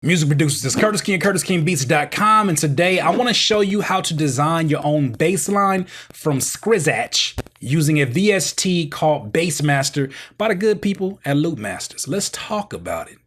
Music producers, it's Curtis King, CurtisKingBeats.com, and today I want to show you how to design your own bass line from scratch using a VST called Bassmaster by the good people at Loopmasters. Let's talk about it.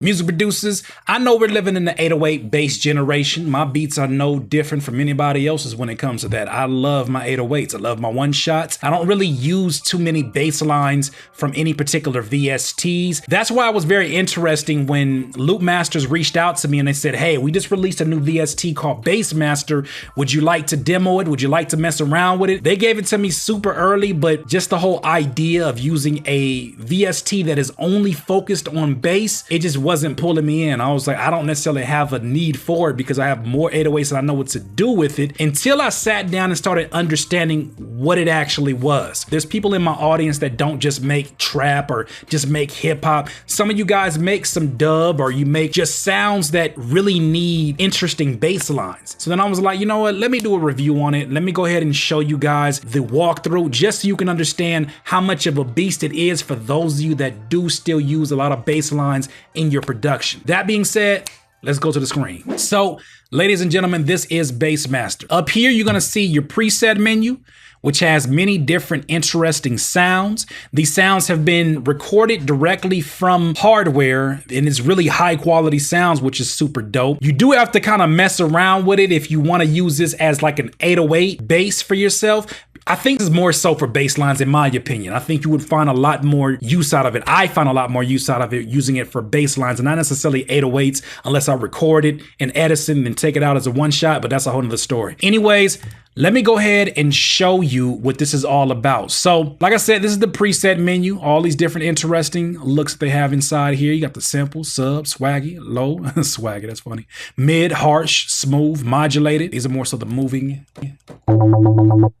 Music producers, I know we're living in the 808 bass generation. My beats are no different from anybody else's when it comes to that. I love my 808s. I love my one shots. I don't really use too many bass lines from any particular VSTs. That's why it was very interesting when Loopmasters reached out to me and they said, hey, we just released a new VST called Bassmaster. Would you like to demo it? Would you like to mess around with it? They gave it to me super early, but just the whole idea of using a VST that is only focused on bass, it just wasn't pulling me in. I was like, I don't necessarily have a need for it because I have more 808s and I know what to do with it, until I sat down and started understanding what it actually was. There's people in my audience that don't just make trap or just make hip hop. Some of you guys make some dub, or you make just sounds that really need interesting bass lines. So then I was like, you know what? Let me do a review on it. Let me go ahead and show you guys the walkthrough just so you can understand how much of a beast it is for those of you that do still use a lot of bass lines in your production. That being said, let's go to the screen. So, ladies and gentlemen, this is Bassmaster. Up here, you're gonna see your preset menu, which has many different interesting sounds. These sounds have been recorded directly from hardware, and it's really high quality sounds, which is super dope. You do have to kind of mess around with it if you want to use this as like an 808 bass for yourself. I think this is more so for bass lines, in my opinion. I think you would find a lot more use out of it. I find a lot more use out of it using it for bass lines and not necessarily 808s unless I record it in Edison and take it out as a one shot, but that's a whole nother story. Anyways, let me go ahead and show you what this is all about. So, like I said, this is the preset menu, all these different interesting looks that they have inside here. You got the simple, sub, swaggy, low, swaggy, that's funny, mid, harsh, smooth, modulated. These are more so the moving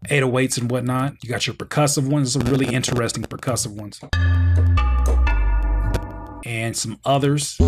808s and whatnot. You got your percussive ones, some really interesting percussive ones. And some others.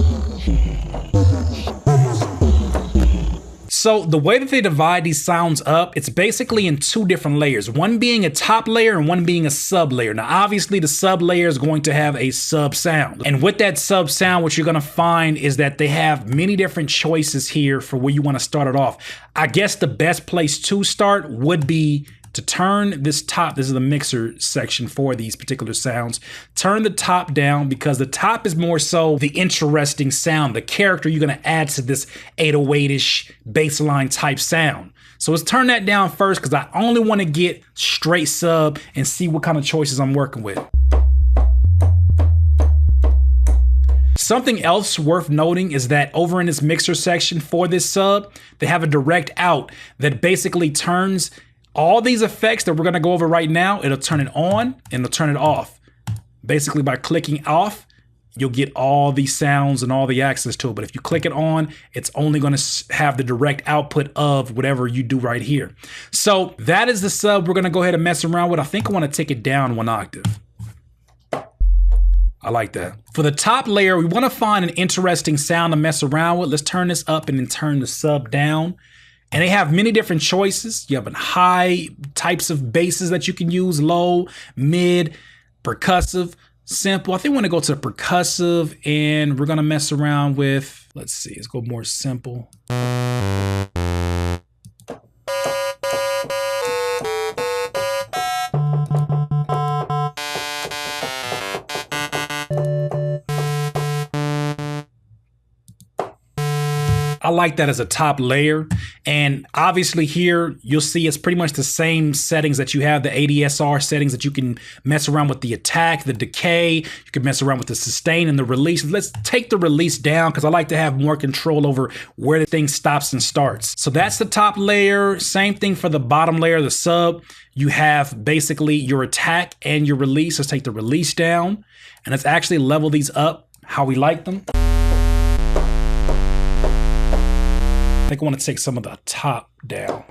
So the way that they divide these sounds up, it's basically in two different layers, one being a top layer and one being a sub layer. Now, obviously the sub layer is going to have a sub sound. And with that sub sound, what you're gonna find is that they have many different choices here for where you wanna start it off. I guess the best place to start would be to turn this top, this is the mixer section for these particular sounds, turn the top down, because the top is more so the interesting sound, the character you're gonna add to this 808-ish bass line type sound. So let's turn that down first, because I only wanna get straight sub and see what kind of choices I'm working with. Something else worth noting is that over in this mixer section for this sub, they have a direct out that basically turns all these effects that we're gonna go over right now. It'll turn it on and it'll turn it off. Basically, by clicking off, you'll get all these sounds and all the access to it. But if you click it on, it's only gonna have the direct output of whatever you do right here. So that is the sub we're gonna go ahead and mess around with. I think I wanna take it down one octave. I like that. For the top layer, we wanna find an interesting sound to mess around with. Let's turn this up and then turn the sub down. And they have many different choices. You have high types of basses that you can use, low, mid, percussive, simple. I think we want to go to percussive, and we're gonna mess around with, let's see, let's go more simple. I like that as a top layer. And obviously here, you'll see it's pretty much the same settings that you have, the ADSR settings that you can mess around with, the attack, the decay, you can mess around with the sustain and the release. Let's take the release down, because I like to have more control over where the thing stops and starts. So that's the top layer. Same thing for the bottom layer, the sub. You have basically your attack and your release. Let's take the release down, and let's actually level these up how we like them. I think I want to take some of the top down.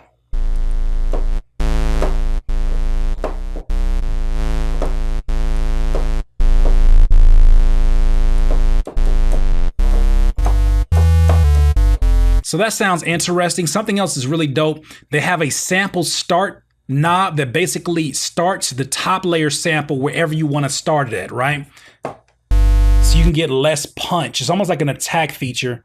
So that sounds interesting. Something else is really dope. They have a sample start knob that basically starts the top layer sample wherever you want to start it at, right? So you can get less punch. It's almost like an attack feature.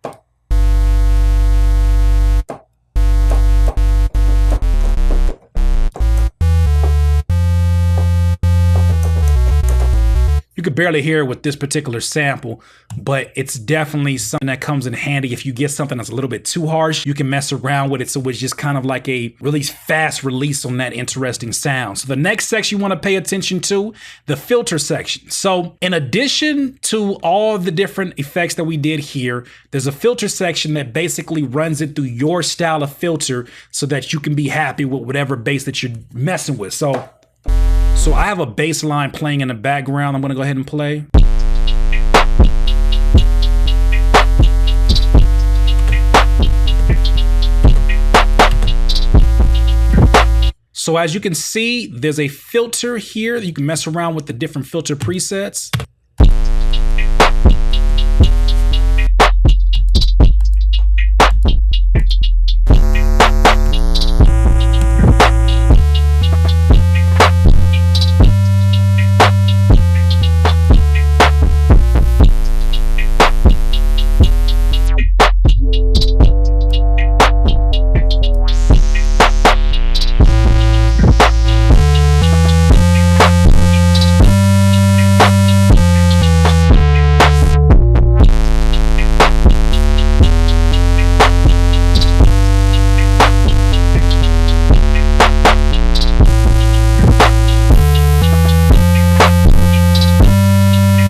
You could barely hear it with this particular sample, but it's definitely something that comes in handy. If you get something that's a little bit too harsh, you can mess around with it. So it's just kind of like a really fast release on that interesting sound. So the next section you want to pay attention to, the filter section. So in addition to all the different effects that we did here, there's a filter section that basically runs it through your style of filter so that you can be happy with whatever bass that you're messing with. So I have a bass line playing in the background. I'm going to go ahead and play. So as you can see, there's a filter here. You can mess around with the different filter presets.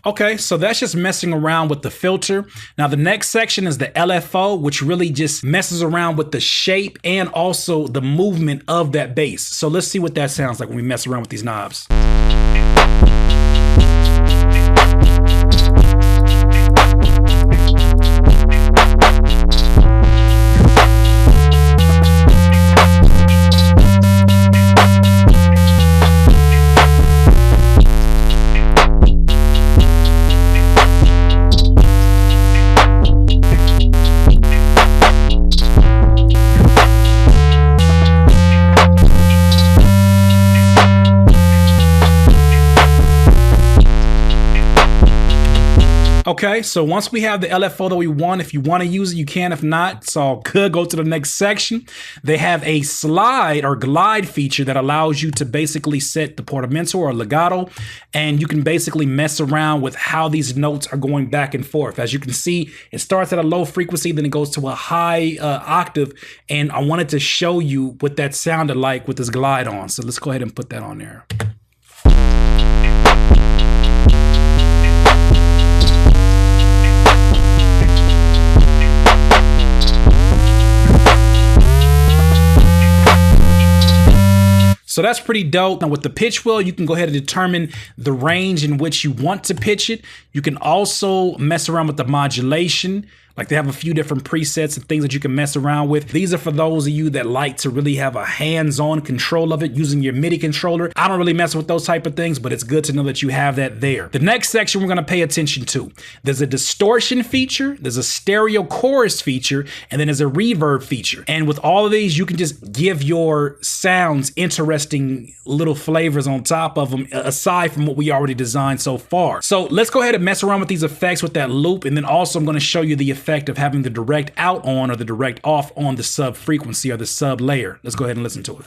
Okay, so that's just messing around with the filter. Now the next section is the LFO, which really just messes around with the shape and also the movement of that bass. So let's see what that sounds like when we mess around with these knobs. Okay, so once we have the LFO that we want, if you want to use it, you can. If not, it's all good. Go to the next section. They have a slide or glide feature that allows you to basically set the portamento or legato, and you can basically mess around with how these notes are going back and forth. As you can see, it starts at a low frequency, then it goes to a high octave, and I wanted to show you what that sounded like with this glide on. So let's go ahead and put that on there. So that's pretty dope. Now with the pitch wheel, you can go ahead and determine the range in which you want to pitch it. You can also mess around with the modulation. Like they have a few different presets and things that you can mess around with. These are for those of you that like to really have a hands-on control of it using your MIDI controller. I don't really mess with those type of things, but it's good to know that you have that there. The next section we're gonna pay attention to. There's a distortion feature, there's a stereo chorus feature, and then there's a reverb feature. And with all of these, you can just give your sounds interesting little flavors on top of them, aside from what we already designed so far. So let's go ahead and mess around with these effects with that loop, and then also I'm gonna show you the effect of having the direct out on or the direct off on the sub frequency or the sub layer. Let's go ahead and listen to it.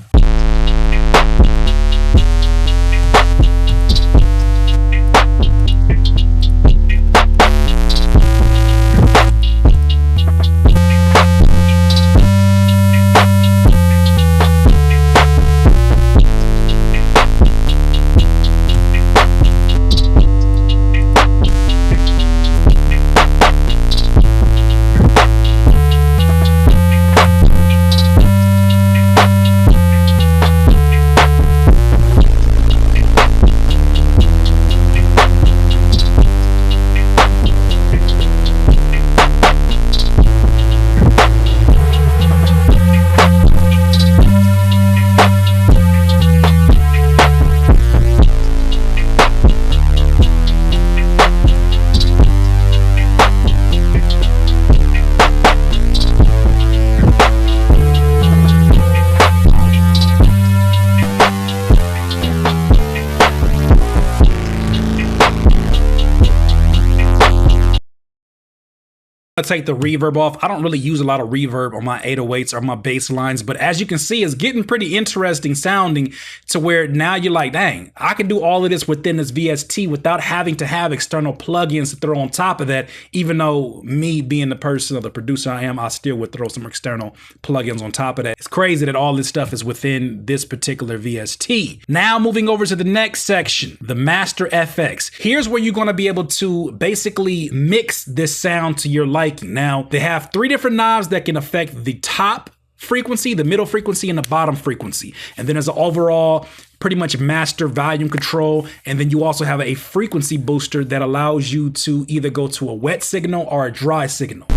take the reverb off. I don't really use a lot of reverb on my 808s or my bass lines, but as you can see, it's getting pretty interesting sounding to where now you're like, dang, I can do all of this within this VST without having to have external plugins to throw on top of that. Even though me being the person or the producer I am, I still would throw some external plugins on top of that. It's crazy that all this stuff is within this particular VST. Now moving over to the next section, the Master FX. Here's where you're gonna be able to basically mix this sound to your liking. Now, they have 3 different knobs that can affect the top frequency, the middle frequency, and the bottom frequency. And then there's an overall pretty much master volume control. And then you also have a frequency booster that allows you to either go to a wet signal or a dry signal.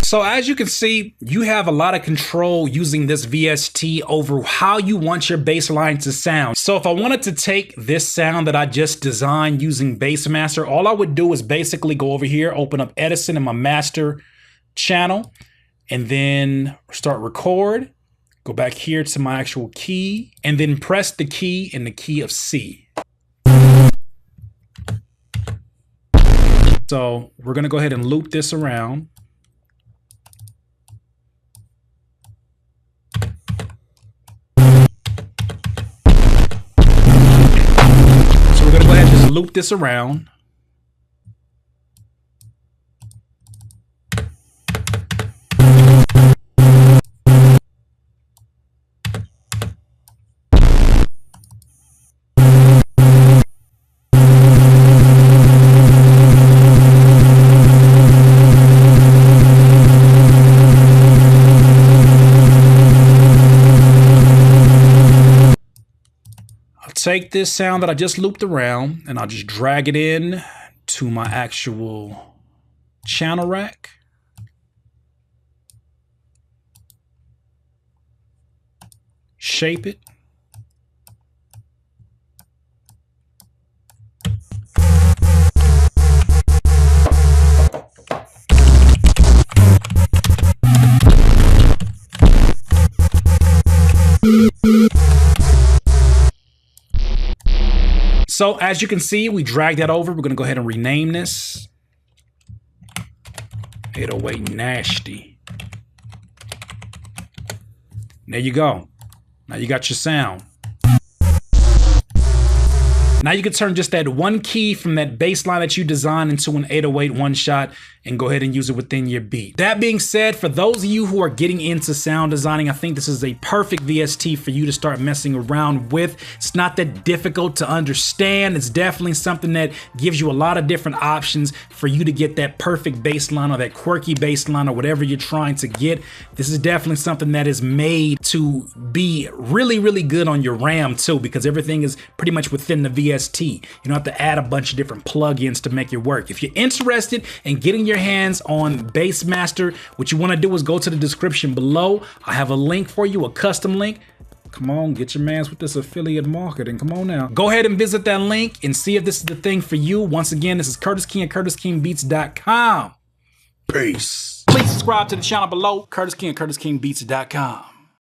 So as you can see, you have a lot of control using this VST over how you want your bass line to sound. So if I wanted to take this sound that I just designed using Bassmaster, all I would do is basically go over here, open up Edison in my master channel, and then start record, go back here to my actual key, and then press the key in the key of C. So we're gonna go ahead and loop this around. Loop this around. Take this sound that I just looped around and I'll just drag it in to my actual channel rack. Shape it. So as you can see, we dragged that over. We're gonna go ahead and rename this 808 Nasty. There you go. Now you got your sound. Now you can turn just that one key from that bass line that you designed into an 808 one shot and go ahead and use it within your beat. That being said, for those of you who are getting into sound designing, I think this is a perfect VST for you to start messing around with. It's not that difficult to understand. It's definitely something that gives you a lot of different options for you to get that perfect bass line or that quirky bass line or whatever you're trying to get. This is definitely something that is made to be really, really good on your RAM too, because everything is pretty much within the VST. You don't have to add a bunch of different plugins to make it work. If you're interested in getting your hands on Bassmaster, what you want to do is go to the description below. I have a link for you, a custom link. Come on, get your mans with this affiliate marketing. Come on now. Go ahead and visit that link and see if this is the thing for you. Once again, this is Curtis King at CurtisKingBeats.com. Peace. Please subscribe to the channel below, Curtis King at CurtisKingBeats.com.